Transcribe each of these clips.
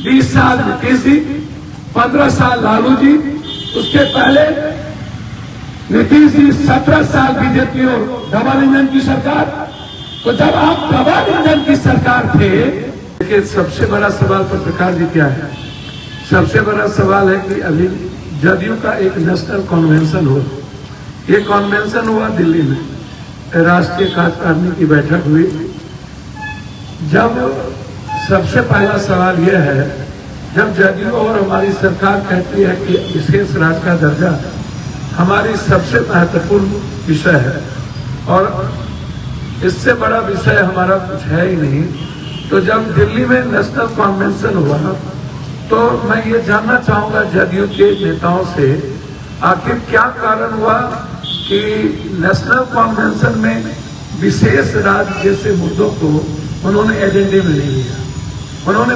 20 साल नीतीश जी, 15 साल लालू जी, उसके पहले नीतीश जी 17 साल बीजेपी और डबल इंजन की सरकार। तो जब आप डबल इंजन की सरकार थे, लेकिन सबसे बड़ा सवाल पत्रकार जी क्या है? सबसे बड़ा सवाल है कि अभी जदयू का एक नेशनल कन्वेंशन हो, ये कन्वेंशन हुआ दिल्ली में, राष्ट्रीय कार्यकारिणी की बैठक हुई। जब सबसे पहला सवाल यह है, जब जदयू और हमारी सरकार कहती है कि विशेष राज्य का दर्जा हमारी सबसे महत्वपूर्ण विषय है और इससे बड़ा विषय हमारा कुछ है ही नहीं, तो जब दिल्ली में नेशनल कन्वेंशन हुआ तो मैं ये जानना चाहूंगा जदयू के नेताओं से, आखिर क्या कारण हुआ कि नेशनल कन्वेंशन में विशेष राज्य जैसे मुद्दों को उन्होंने एजेंडे में नहीं लिया। उन्होंने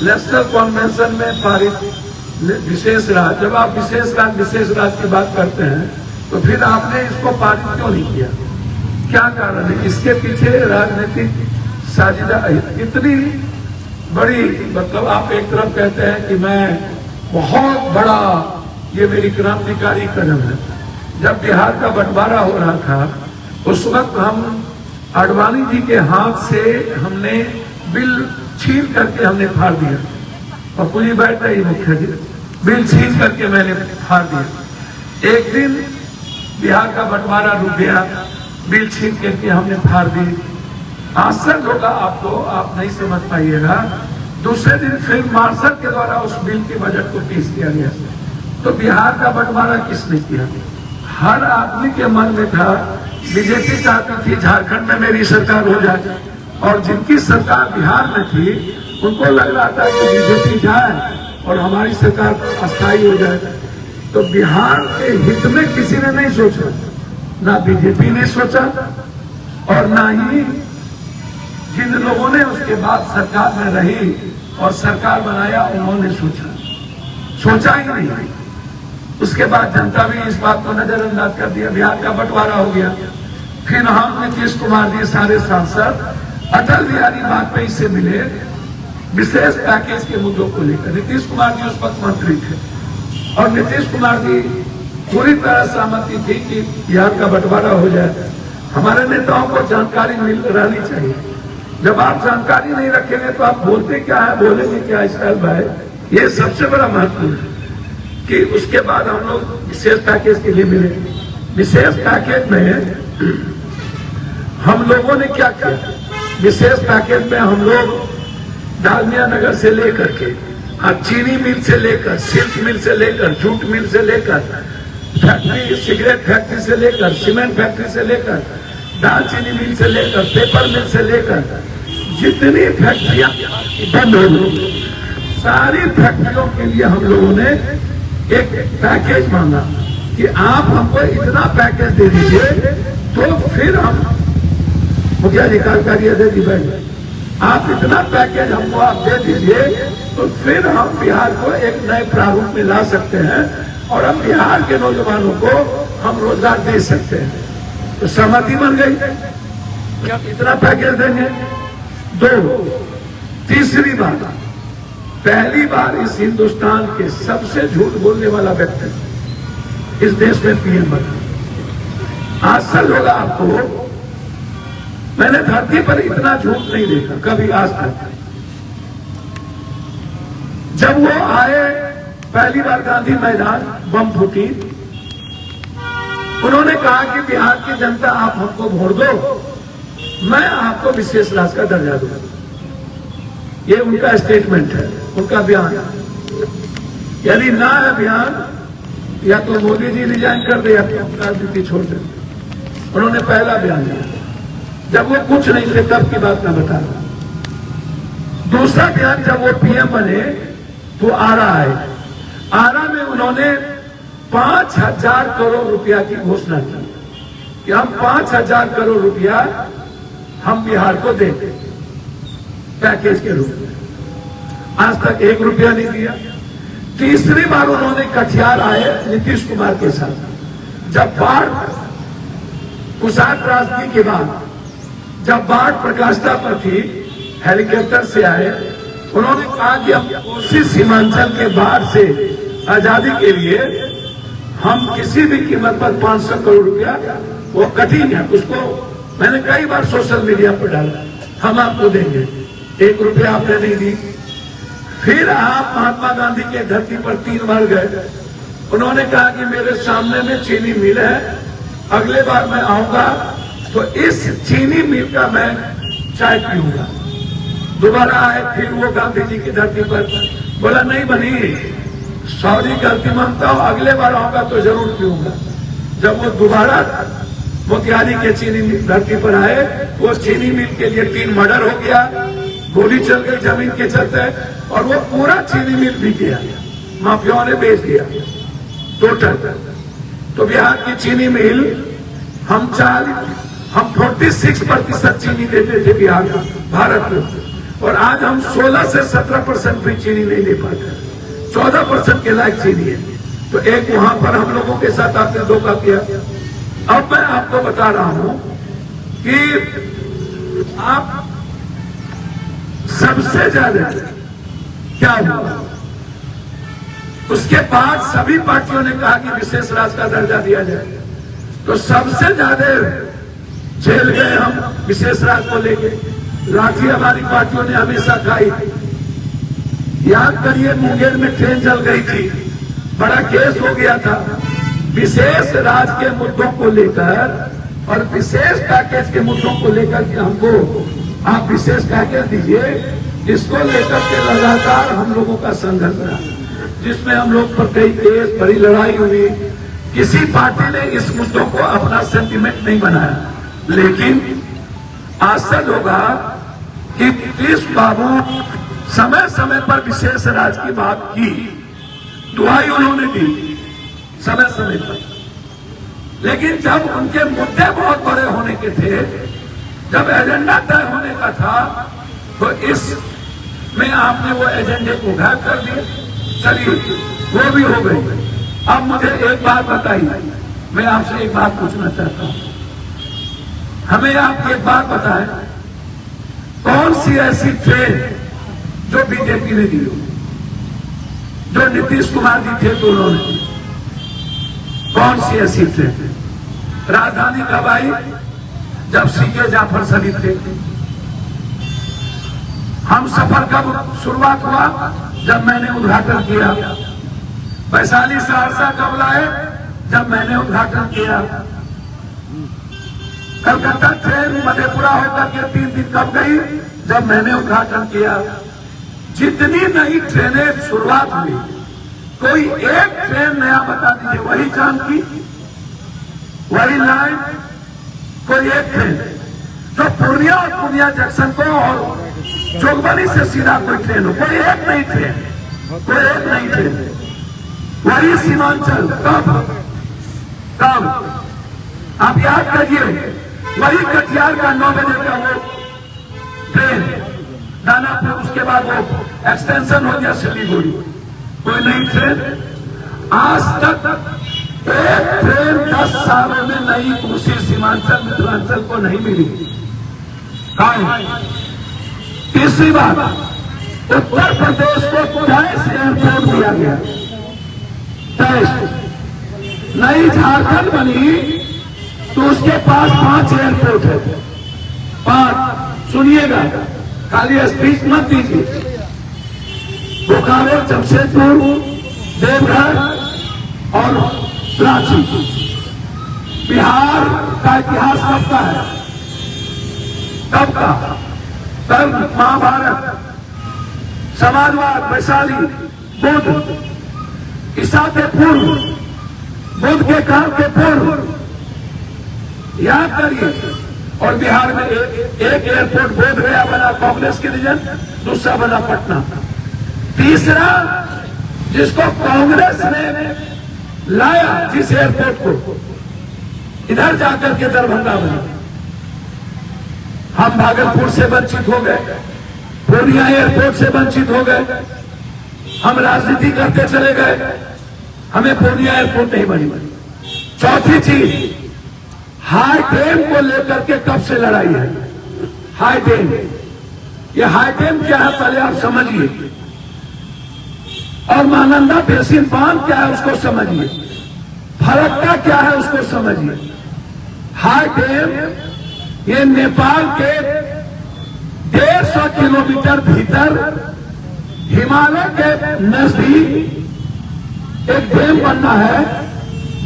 नेशनल कन्वेंशन में पारित विशेष राज्य, जब आप विशेष राज्य की बात करते हैं तो फिर आपने इसको पारित क्यों नहीं किया? क्या कारण है? इसके पीछे राजनीतिक साझेदारी इतनी बड़ी, मतलब आप एक तरफ कहते हैं कि मैं बहुत बड़ा, ये मेरी क्रांतिकारी कदम है। जब बिहार का बंटवारा हो रहा था उस वक्त हम आडवाणी जी के हाथ से हमने बिल छीन करके हमने फाड़ दिया। पप्पू जी बैठ रही मुख्य जी, बिल छीन करके मैंने फाड़ दिया। एक दिन बिहार का बंटवारा रुक गया, बिल छीन करके हमने फाड़ दी। आश्चर्य होगा आपको, आप नहीं समझ पाइएगा। दूसरे दिन फिर मार्शल के द्वारा उस बिल के बजट को पेश किया गया। तो बिहार का बंटवारा किसने किया? हर आदमी के मन में था, बीजेपी चाहती थी झारखंड में मेरी सरकार हो जाए, और जिनकी सरकार बिहार में थी उनको लग रहा था कि बीजेपी जाए और हमारी सरकार अस्थायी हो जाए। तो बिहार के हित में किसी ने नहीं सोचा, ना बीजेपी ने सोचा और ना ही जिन लोगों ने उसके बाद सरकार में रही और सरकार बनाया उन्होंने सोचा ही नहीं। उसके बाद जनता भी इस बात को नजरअंदाज कर दिया, बिहार का बंटवारा हो गया। फिर हम नीतीश कुमार जी सारे सांसद अटल बिहारी वाजपेयी से मिले विशेष पैकेज के मुद्दों को लेकर। नीतीश कुमार जी उस वक्त मंत्री थे और नीतीश कुमार जी पूरी तरह सहमति थी कि बिहार का बंटवारा हो जाए। हमारे नेताओं को जानकारी मिल रहनी चाहिए। जब आप जानकारी नहीं रखेंगे तो आप बोलते क्या है, बोलेंगे क्या स्टाइल भाई, ये सबसे बड़ा महत्वपूर्ण है। कि उसके बाद हम लोग विशेष पैकेज के लिए मिले। विशेष पैकेज में हम लोगों ने क्या किया? विशेष पैकेज में हम लोग डालमिया नगर से लेकर के चीनी मिल से लेकर, सिल्क मिल से लेकर, जूट मिल से लेकर, फैक्ट्री, सिगरेट फैक्ट्री से लेकर, सीमेंट फैक्ट्री से लेकर, दालचीनी मिल से लेकर, पेपर मिल से लेकर, जितनी फैक्ट्रियां बंद हो गई, सारी फैक्ट्रियों के लिए हम लोगों ने एक पैकेज मांगा कि आप हमको इतना पैकेज दे दीजिए तो फिर हम, मुखिया जी कार्यकारी अध्यक्ष भाई, आप इतना पैकेज हमको आप दे दीजिए तो फिर हम बिहार को एक नए प्रारूप में ला सकते हैं और हम बिहार के नौजवानों को हम रोजगार दे सकते हैं। तो सहमति बन गई कि हम इतना पैकेज देंगे। दो, तीसरी बात, पहली बार इस हिंदुस्तान के सबसे झूठ बोलने वाला व्यक्ति इस देश में पीएम बना। आश्चर्य होगा आपको, मैंने धरती पर इतना झूठ नहीं देखा कभी आज तक। जब वो आए पहली बार गांधी मैदान, बम फूटी, उन्होंने कहा कि बिहार की जनता आप हमको वोट दो, मैं आपको विशेष राज्य का दर्जा दूंगा। ये उनका स्टेटमेंट है, उनका बयान। यदि ना है बयान, या तो मोदी जी रिजाइन कर दे या तो राजनीति छोड़ दे। उन्होंने पहला बयान दिया जब वो कुछ नहीं थे, तब की बात मैं बता रहा। दूसरा बयान जब वो पीएम बने तो आरा आए, आरा में उन्होंने 5,000 करोड़ रुपया की घोषणा की कि हम 5,000 करोड़ रुपया हम बिहार को देंगे पैकेज के रूप में। आज तक 1 रुपया नहीं दिया। तीसरी बार उन्होंने कटिहार आए नीतीश कुमार के साथ, जब बाढ़ कुशाट त्रासदी के बाद जब बाढ़ प्रकाष्ठा पर थी, हेलीकॉप्टर से आए उन्होंने कहा कि हम कोसी सीमांचल के बाढ़ से आजादी के लिए हम किसी भी कीमत पर 500 करोड़ रुपया, वो कठिन है, उसको मैंने कई बार सोशल मीडिया पर डाला, हम आपको देंगे। 1 रुपया आपने नहीं दी। फिर आप महात्मा गांधी के धरती पर 3 बार गए। उन्होंने कहा कि मेरे सामने में चीनी मिल है, अगले बार मैं आऊंगा तो इस चीनी मिल का मैं चाय पीऊंगा। दोबारा आए, फिर वो गांधी जी की धरती पर, बोला नहीं बनी, सॉरी गलती मानता हूं, अगले बार आऊंगा तो जरूर पीऊंगा। जब वो दोबारा मोतिहारी के चीनी मिल धरती पर आए, वो चीनी मिल के लिए 3 मर्डर हो गया, गोली चल गई जमीन के चलते, और वो पूरा चीनी मिल भी गया, माफियाओं ने बेच दिया टोटल। तो बिहार की चीनी मिल हम 46% चीनी देते थे बिहार का, भारत में, और आज हम 16 से 17% भी चीनी नहीं ले पाते, 14% के लायक चीनी है। तो एक वहां पर हम लोगों के साथ आपने धोखा किया। अब मैं आपको बता रहा हूं कि आप सबसे ज्यादा क्या हुआ, उसके बाद सभी पार्टियों ने कहा कि विशेष राज्य का दर्जा दिया जाए, तो सबसे ज्यादा जेल गए हम विशेष राज्य को लेके। लाठी हमारी पार्टियों ने हमेशा खाई। याद करिए, मुंगेर में ट्रेन जल गई थी, बड़ा केस हो गया था विशेष राज्य के मुद्दों को लेकर और विशेष पैकेज के मुद्दों को लेकर कि हमको आप विशेष पैकेज दीजिए। इसको लेकर के लगातार हम लोगों का संघर्ष रहा, जिसमें हम लोग पर कई केस, बड़ी लड़ाई हुई। किसी पार्टी ने इस मुद्दों को अपना सेंटिमेंट नहीं बनाया, लेकिन आश्चर्य होगा कि प्रीश बाबू समय समय पर विशेष राज्य की बात की, दुहाई उन्होंने दी समय समय पर, लेकिन जब उनके मुद्दे बहुत बड़े होने के थे, जब एजेंडा तय होने का था, तो इसमें आपने वो एजेंडे को गायब कर दिए। चलिए, वो भी हो गई। अब मुझे एक बात बताइए, मैं आपसे एक बात पूछना चाहता हूं, हमें आप एक बात बताएं, कौन सी ऐसी ट्रेन जो बीजेपी ने दी हो, जो नीतीश कुमार जी थे तो उन्होंने, कौन सी ऐसी ट्रेन? राजधानी कब आई? जब सीके जाफर शरीफ थे। हम सफर कब शुरुआत हुआ? जब मैंने उद्घाटन किया। वैशाली सहरसा कब लाए? जब मैंने उद्घाटन किया। कलकत्ता ट्रेन मधेपुरा होकर के 3 दिन कब गई? जब मैंने उद्घाटन किया। जितनी नई ट्रेनें शुरुआत हुई, कोई एक ट्रेन नया बता दीजिए, वही जाम की, वही लाइन, कोई एक ट्रेन जो पूर्णिया और पूर्णिया जंक्शन को और जोगबनी से सीधा कोई ट्रेन हो, कोई एक नई ट्रेन, कोई एक नई ट्रेन, वही सीमांचल कब? आप याद करिए, वही कटिहार का 9 बजे का वो ट्रेन दानापुर, उसके बाद वो एक्सटेंशन हो गया सिलीगुड़ी, कोई नई ट्रेन। आज तक एक ट्रेन 10 सालों में नई कोसी सीमांचल मिथिलांचल को नहीं मिली। तीसरी बात, उत्तर प्रदेश को 23 एयरपोर्ट दिया गया, 23। नई झारखंड बनी तो उसके पास 5 एयरपोर्ट है, 5। सुनिएगा, खाली स्पीच मत दीजिए। बोकारो, जमशेदपुर, देवघर और रांची। बिहार का इतिहास कब का है? कब का? कर्म, महाभारत, समाजवाद, वैशाली, बुद्ध, ईसा के पूर्व, बुद्ध के काल के पूर्व, याद करिए। और बिहार में एक एयरपोर्ट बोध गया बना कांग्रेस के रीजन, दूसरा बना पटना, तीसरा जिसको कांग्रेस ने लाया, जिस एयरपोर्ट को, इधर जाकर के दरभंगा बना। हम भागलपुर से वंचित हो गए, पूर्णिया एयरपोर्ट से वंचित हो गए, हम राजनीति करते चले गए, हमें पूर्णिया एयरपोर्ट नहीं बनी। चौथी चीज, हाई डैम को लेकर के कब से लड़ाई है? हाई डैम ये हाई डैम क्या है पहले आप समझिए, और महानंदा बेसिन बांध क्या है उसको समझिए, फरक्का क्या है उसको समझिए। हाई डैम ये नेपाल के 150 किलोमीटर भीतर हिमालय के नजदीक एक डैम बनना है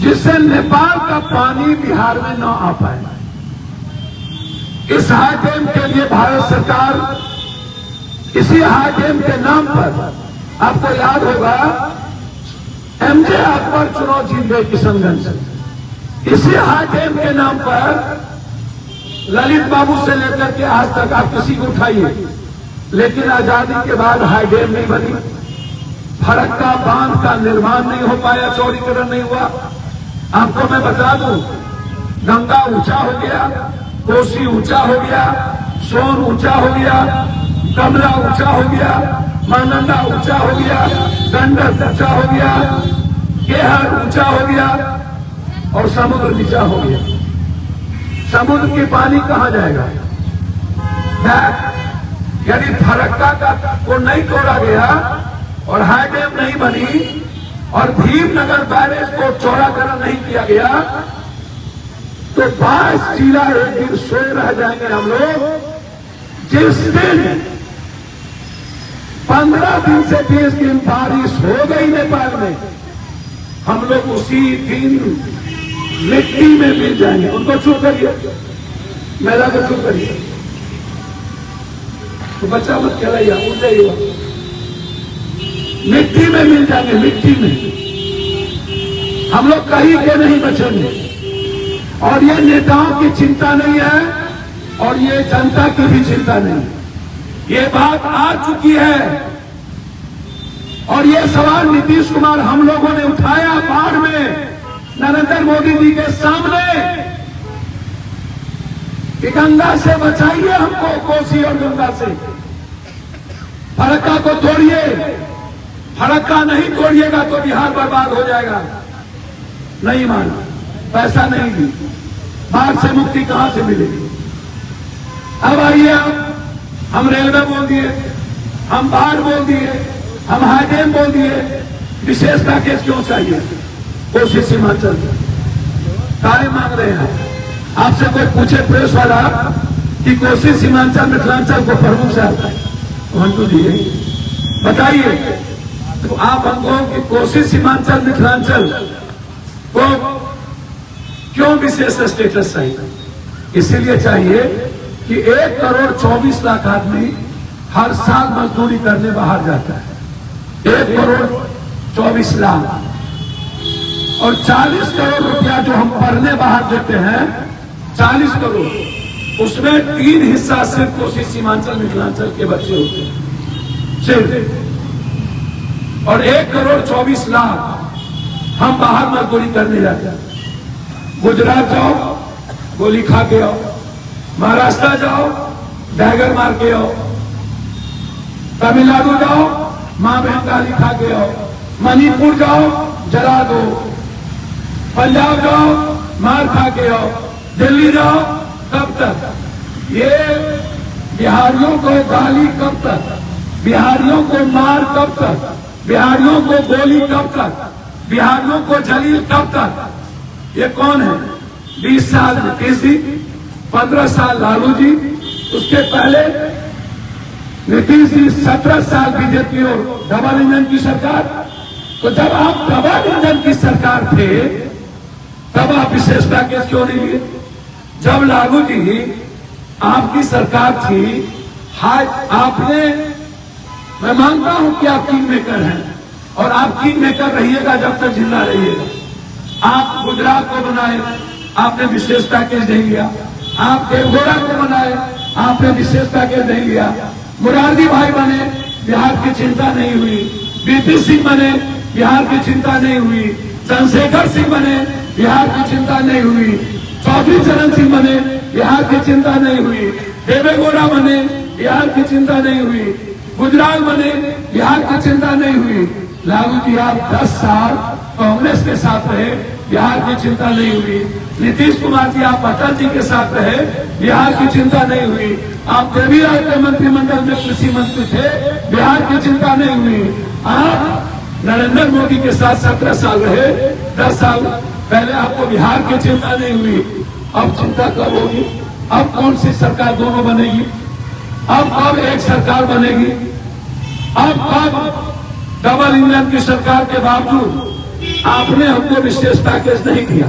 जिससे नेपाल का पानी बिहार में न आ पाए। इस हाई डैम के लिए भारत सरकार इसी हाई डैम के नाम पर, आपको याद होगा एमजे अकबर चुनाव जीत गए किशनगंज से, इसी हाई डैम के नाम पर ललित बाबू से लेकर के आज तक आप किसी को उठाइए, लेकिन आजादी के बाद हाई डैम नहीं बनी, फरक्का बांध का निर्माण नहीं हो पाया, चौड़ीकरण नहीं हुआ। आपको मैं बता दूं, गंगा ऊंचा हो गया, कोसी ऊंचा हो गया, सोन ऊंचा हो गया, कमला ऊंचा हो गया, महानंदा ऊंचा हो गया, गंडक ऊंचा हो गया, केहर ऊंचा हो गया और समुद्र नीचा हो गया। समुद्र की पानी कहां जाएगा? यदि फरक्का का को नहीं तोड़ा गया और हाई डैम नहीं बनी और भीमनगर बैरेज को चौड़ाकरण नहीं किया गया तो 22 जिला एक दिन सोए रह जाएंगे हम लोग। जिस दिन 15 दिन से 20 दिन बारिश हो गई नेपाल में, हम लोग उसी दिन मिट्टी में मिल जाएंगे। उनको चुप करिए, महिला को चुप करिए, तो बच्चा मत कहलाइए, उठ जाइए, मिट्टी में मिल जाएंगे, मिट्टी में हम लोग कहीं के नहीं बचेंगे। और ये नेताओं की चिंता नहीं है और ये जनता की भी चिंता नहीं, ये बात आ चुकी है। और ये सवाल नीतीश कुमार हम लोगों ने उठाया बाढ़ में नरेंद्र मोदी जी के सामने कि गंगा से बचाइए हमको, कोसी और गंगा से, फरक्का को तोड़िए, फरक्का नहीं तोड़िएगा तो बिहार बर्बाद हो जाएगा। नहीं माना, पैसा नहीं दी, बाढ़ से मुक्ति कहां से मिलेगी? अब आइए, हम रेलवे बोल दिए, हम बाढ़ बोल दिए, हम हाई डैम बोल दिए, विशेष पैकेज क्यों चाहिए? कोसी सीमांचल कार्य मांग रहे हैं। आपसे कोई पूछे प्रेस वाला कि कोसी सीमांचल मिथिलांचल को प्रमुख से आता है, हमको दिए बताइए, तो आप हमको कि कोसी सीमांचल मिथिलांचल को क्यों विशेष स्टेटस चाहिए? इसीलिए चाहिए कि 1 करोड़ 24 लाख आदमी हर साल मजदूरी करने बाहर जाता है, 1 करोड़ 24 लाख, और 40 करोड़ रुपया जो हम पढ़ने बाहर देते हैं, 40 करोड़, उसमें 3 हिस्सा सिर्फ कोसी सीमांचल मिथिलांचल के बच्चे होते हैं सिर्फ, और 1 करोड़ 24 लाख हम बाहर मजदूरी करने जाते हैं। गुजरात जाओ, गोली खा के आओ, महाराष्ट्र जाओ, डैगर मार के आओ, तमिलनाडु जाओ, मां बहन गाली खा के आओ, मणिपुर जाओ, जला दो, पंजाब जाओ, मार खा के आओ, दिल्ली जाओ, कब तक? ये बिहारियों को गाली कब तक? बिहारियों को मार कब तक? बिहारियों को गोली कब तक? बिहारियों को जलील कब तक? ये कौन है? 20 साल नीतीश जी, 15 साल लालू जी, उसके पहले नीतीश जी 17 साल बीजेपी और डबल इंजन की सरकार। तो जब आप डबल इंजन की सरकार थे तब आप विशेष पैकेज क्यों नहीं लिए? जब लालू जी आपकी सरकार थी, आपने, मैं मानता हूं कि आप किंग मेकर हैं और आप किंग मेकर रहिएगा जब तक जिंदा रहिएगा। आप गुजरात को बनाए, आपने विशेष पैकेज नहीं लिया। आप देवगौड़ा को बनाए, आपने विशेष पैकेज नहीं लिया। मुरारजी भाई बने, बिहार की चिंता नहीं हुई। बीपी सिंह बने, बिहार की चिंता नहीं हुई। चंद्रशेखर सिंह बने, बिहार की चिंता नहीं हुई। चौधरी चरण सिंह बने, बिहार की चिंता नहीं हुई। देवेगौड़ा बने, बिहार की चिंता नहीं हुई। गुजरात बने, बिहार की चिंता नहीं हुई। लालू जी आप 10 साल कांग्रेस के साथ रहे, बिहार की चिंता नहीं हुई। नीतीश कुमार जी आप अटल जी के साथ रहे, बिहार की चिंता नहीं हुई। आप देवीलाल के मंत्रिमंडल में कृषि मंत्री थे, बिहार की चिंता नहीं हुई। आप नरेंद्र मोदी के साथ 17 साल रहे, 10 साल पहले आपको बिहार की चिंता नहीं हुई। अब चिंता कब होगी? अब कौन सी सरकार दोनों बनेगी? अब एक सरकार बनेगी। अब डबल इंजन की सरकार के बावजूद आपने हमको विशेष पैकेज नहीं दिया।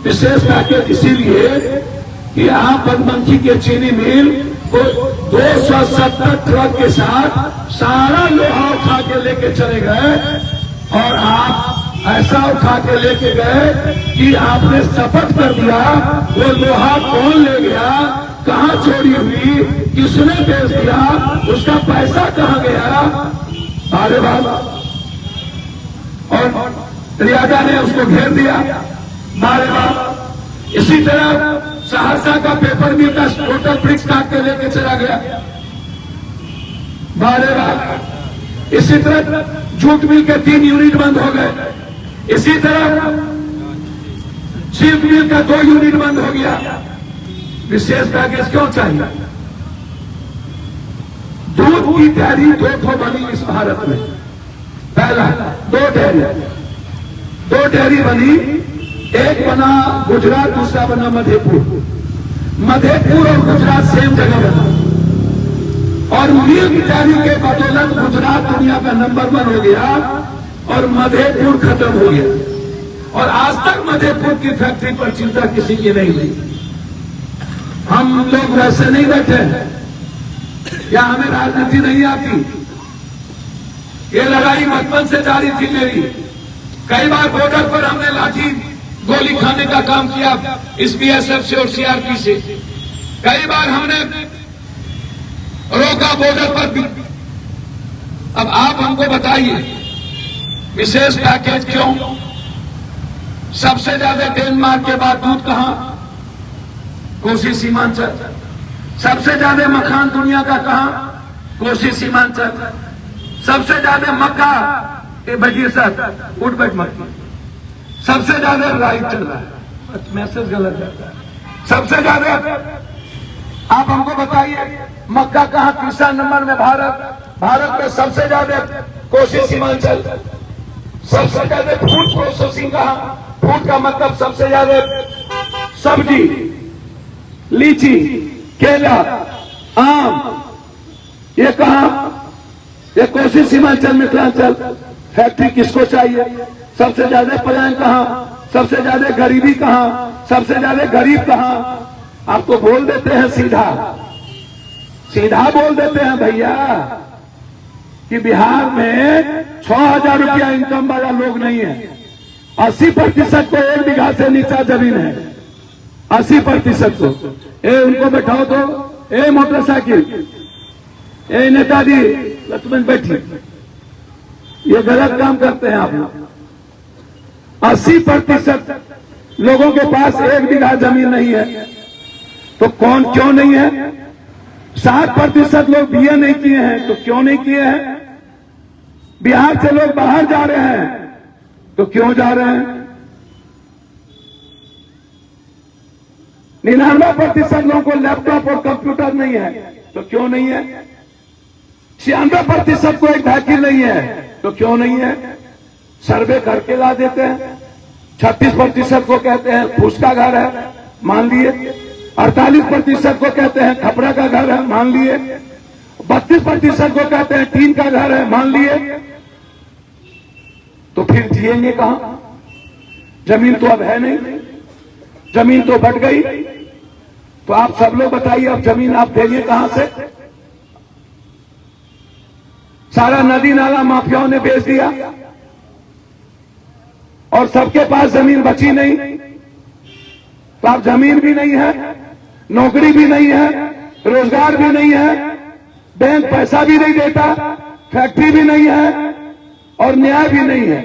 विशेष पैकेज इसीलिए कि आप बनमनखी के चीनी मिल को 270 ट्रक के साथ सारा लोहा उठा के लेके चले गए, और आप ऐसा उठा के लेके गए कि आपने शपथ कर दिया वो लोहा कौन ले गया, कहां चोरी हुई, किसने बेच दिया, उसका पैसा कहां गया। अरे बाबा, और रियाजा ने उसको घेर दिया। बारे बाप, इसी तरह सहरसा का पेपर मिल का टोटल ब्रिक्स काट के लेके चला गया। बारे बाप, इसी तरह जूट मिल के 3 यूनिट बंद हो गए। इसी तरह शिल्प मिल का 2 यूनिट बंद हो गया। विशेष पैकेज क्यों चाहिए? दूध की डेयरी 2 बनी इस भारत में। पहला 2 डेयरी बनी, एक बना गुजरात, दूसरा बना मधेपुर। मधेपुर और गुजरात सेम जगह बना, और मिल्क डेयरी के बदौलत गुजरात दुनिया का नंबर 1 हो गया और मधेपुर खत्म हो गया। और आज तक मधेपुर की फैक्ट्री पर चिंता किसी की नहीं हुई। हम लोग वैसे नहीं बैठे या हमें राजनीति नहीं आती। ये लड़ाई बचपन से जारी थी मेरी। कई बार बॉर्डर पर हमने लाठी गोली खाने का काम किया इस बीएसएफ से और सीआरपी से। कई बार हमने रोका बॉर्डर पर भी। अब आप हमको बताइए, विशेष पैकेज क्यों? सबसे ज्यादा डेनमार्क के बाद दूध कहां? कोसी सीमांचल। सबसे ज्यादा मखान दुनिया का कहां? कोसी सीमांचल। सबसे ज्यादा मक्का उठ बैठ मक्का। सबसे ज्यादा राइट चल रहा है, मैसेज गलत जाता है। सबसे ज्यादा आप हमको बताइए मक्का कहां? तीसरा नंबर में भारत में सबसे ज्यादा कोसी सीमांचल। सबसे ज्यादा फूड प्रोसेसिंग कहां? फूड का मतलब सबसे ज्यादा सब्जी, लीची, केला, आम, ये कहां? ये कोसी सीमांचल मिथिलांचल। फैक्ट्री किसको चाहिए? सबसे ज्यादा पलायन कहां? सबसे ज्यादा गरीबी कहां? सबसे ज्यादा गरीब कहां? आप तो बोल देते हैं सीधा बोल देते हैं भैया कि बिहार में 6,000 रुपया इनकम वाला लोग नहीं है। 80% को 1 बीघा से नीचा जमीन है। 80% को। उनको बैठाओ तो, मोटरसाइकिल, नेताजी लक्ष्मण बैठी, ये गलत काम करते हैं आप लोग। 80% लोगों के पास 1 बीघा जमीन नहीं है। तो कौन क्यों नहीं है? 7% लोग बीए नहीं किए हैं। तो क्यों नहीं किए हैं? बिहार से लोग बाहर जा रहे हैं। तो क्यों जा रहे हैं? 99% लोगों को लैपटॉप और कंप्यूटर नहीं है। तो क्यों नहीं है? 96% को एक साइकिल नहीं है। तो क्यों नहीं है? सर्वे करके ला देते हैं। 36% को कहते हैं फूसका घर है, मान लिए। 48% को कहते हैं खपरा का घर है, मान लिए। 32% को कहते हैं टीन का घर है, मान लिए। तो फिर जिएंगे कहां? जमीन तो अब है नहीं, जमीन तो बट गई। तो आप सब लोग बताइए, अब जमीन आप देंगे कहां से? सारा नदी नाला माफियाओं ने बेच दिया और सबके पास जमीन बची नहीं। तो अब जमीन भी नहीं है, नौकरी भी नहीं है, रोजगार भी नहीं है, बैंक पैसा भी नहीं देता, फैक्ट्री भी नहीं है और न्याय भी नहीं है।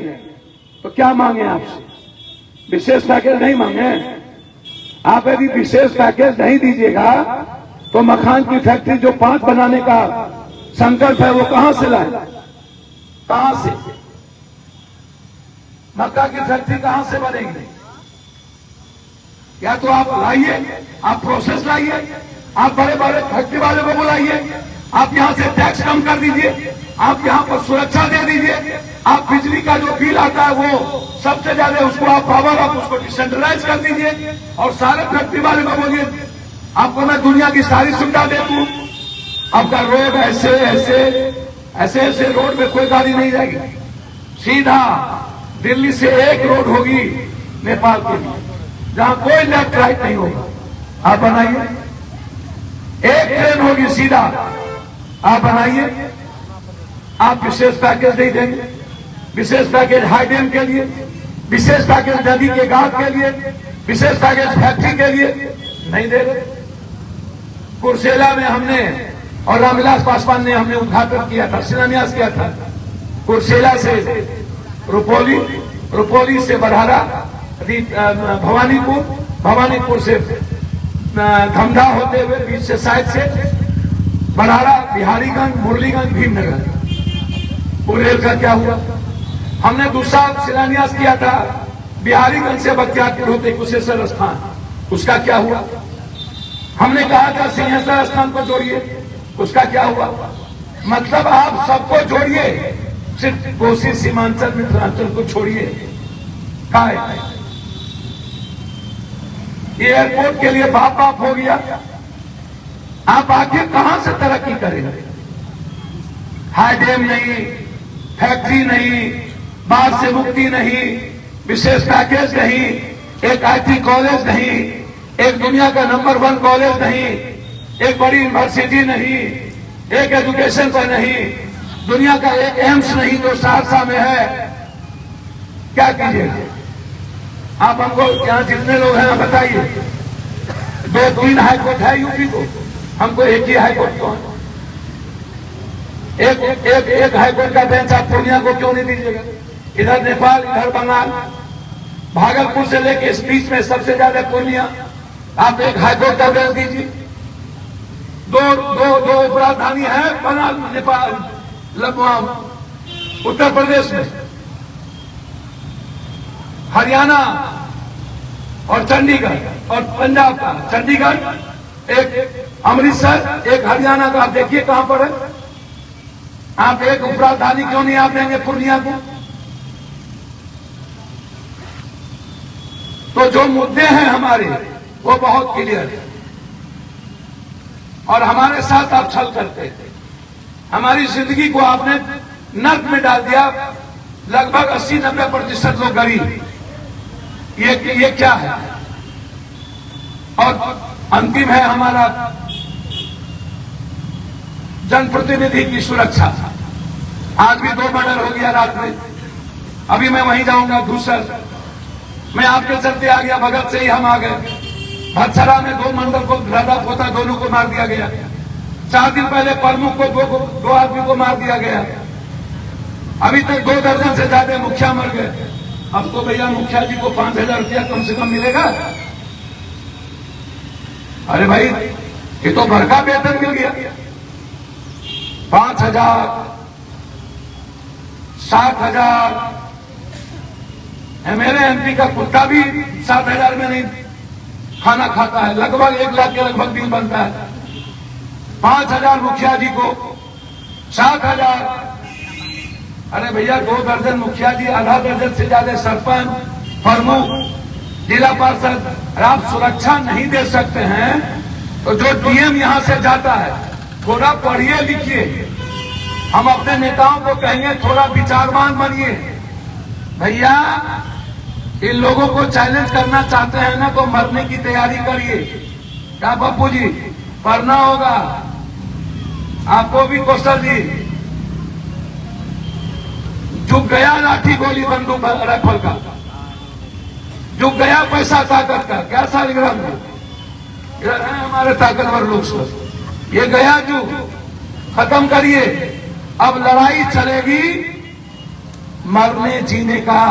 तो क्या मांगे आपसे? विशेष पैकेज नहीं मांगे। आप यदि विशेष पैकेज नहीं दीजिएगा तो मखान की फैक्ट्री जो 5 बनाने का संकल्प है वो कहां से लाए? कहां से? मक्का की फैक्ट्री कहां से बनेगी? या तो आप लाइए, आप प्रोसेस लाइए, आप बड़े बड़े फैक्ट्री वाले को बुलाइए, आप यहां से टैक्स कम कर दीजिए, आप यहां पर सुरक्षा दे दीजिए, आप बिजली का जो बिल आता है वो सबसे ज्यादा उसको आप पावर आप उसको डिसेंट्रलाइज कर दीजिए और सारे फैक्ट्री वाले को बोलिए आपको मैं दुनिया की सारी सुविधा दे दूं। आपका रोड ऐसे ऐसे ऐसे ऐसे रोड में कोई गाड़ी नहीं जाएगी, सीधा दिल्ली से एक रोड होगी नेपाल के लिए जहां कोई लेफ्ट राइट नहीं होगा। आप बनाइए, एक ट्रेन होगी सीधा, आप बनाइए। आप विशेष पैकेज नहीं देंगे, विशेष पैकेज हाई डैम के लिए, विशेष पैकेज नदी के घाट के लिए, विशेष पैकेज फैक्ट्री के लिए नहीं दे रहे। कुर्सेला में हमने और रामविलास पासवान ने हमने उद्घाटन किया था, शिलान्यास किया था। कुर्सेला से रुपौली, रुपौली से बरहारा, भवानीपुर, भवानीपुर से धमधा होते हुए बीच से साइड से बरहारा, बिहारीगंज, मुरलीगंज, भीमनगर। वो रेल का क्या हुआ? हमने दूसरा शिलान्यास किया था बिहारीगंज से बख्तियारपुर होते कुशेश्वर स्थान, उसका क्या हुआ? हमने कहा था सिंहेश्वर स्थान को जोड़िए, उसका क्या हुआ? मतलब आप सबको जोड़िए, सिर्फ कोसी सीमांचल मिथिलांचल को छोड़िए। कहा एयरपोर्ट के लिए बाप बाप हो गया, आप आगे कहां से तरक्की करेंगे? हाई डैम नहीं, फैक्ट्री नहीं, बाढ़ से मुक्ति नहीं, विशेष पैकेज नहीं, एक आईटी कॉलेज नहीं, एक दुनिया का नंबर 1 कॉलेज नहीं, एक बड़ी यूनिवर्सिटी नहीं, एक एजुकेशन पर नहीं, दुनिया का एक एम्स नहीं जो सहरसा में है। क्या कीजिएगा आप? हमको यहाँ जितने लोग हैं बताइए, 2-3 हाईकोर्ट है यूपी को, हमको एक ही हाईकोर्ट क्यों है? एक हाईकोर्ट का बेंच आप पूर्णिया को क्यों नहीं दीजिएगा? इधर नेपाल, इधर बंगाल, भागलपुर से लेके इस बीच में सबसे ज्यादा पूर्णिया, आप एक हाईकोर्ट का बेंच दीजिए। दो राजधानी है बंगाल, नेपाल, उत्तर प्रदेश में, हरियाणा और चंडीगढ़ और पंजाब का चंडीगढ़, एक अमृतसर, एक हरियाणा का। आप देखिए कहां पर है। आप एक उपराजधानी क्यों नहीं आप देंगे पूर्णिया को? तो जो मुद्दे हैं हमारे वो बहुत क्लियर है और हमारे साथ आप छल करते हैं। हमारी जिंदगी को आपने नर्क में डाल दिया। लगभग 80-90% लोग गरीब। ये क्या है? और अंतिम है हमारा जनप्रतिनिधि की सुरक्षा। आज भी 2 मर्डर हो गया रात में, अभी मैं वहीं जाऊंगा दूसर। मैं आपके चलते आ गया, भगत से ही हम आ गए। भत्सरा में 2 मंडल को, दादा पोता दोनों को मार दिया गया। 4 दिन पहले प्रमुख को 2 आदमी को मार दिया गया। अभी तक 2 दर्जन से ज्यादा मुखिया मर गए। अब तो भैया मुखिया जी को 5,000 रुपया कम से कम मिलेगा। अरे भाई ये तो भड़का वेतन मिल गया। 5,000, 7,000। मेरे एमपी का कुत्ता भी 7,000 में नहीं खाना खाता है। लगभग 1 लाख के लगभग बिल बनता है। 5,000 मुखिया जी को, 7,000। अरे भैया 2 दर्जन मुखिया जी, आधा दर्जन से ज्यादा सरपंच, प्रमुख, जिला पार्षद। आप सुरक्षा नहीं दे सकते हैं तो जो डीएम यहां से जाता है, थोड़ा पढ़िए लिखिए। हम अपने नेताओं को कहेंगे थोड़ा विचारवान बनिए। भैया इन लोगों को चैलेंज करना चाहते हैं ना, तो मरने की तैयारी करिए। क्या पप्पू जी, पढ़ना होगा आपको भी। कौशल जी, झुक गया लाठी गोली बंदूक राइफल का, झुक गया पैसा ताकत का। क्या सालिग्राम इधर है हमारे ताकतवर लोग सब, ये गया जुग, खत्म करिए। अब लड़ाई चलेगी मरने जीने का।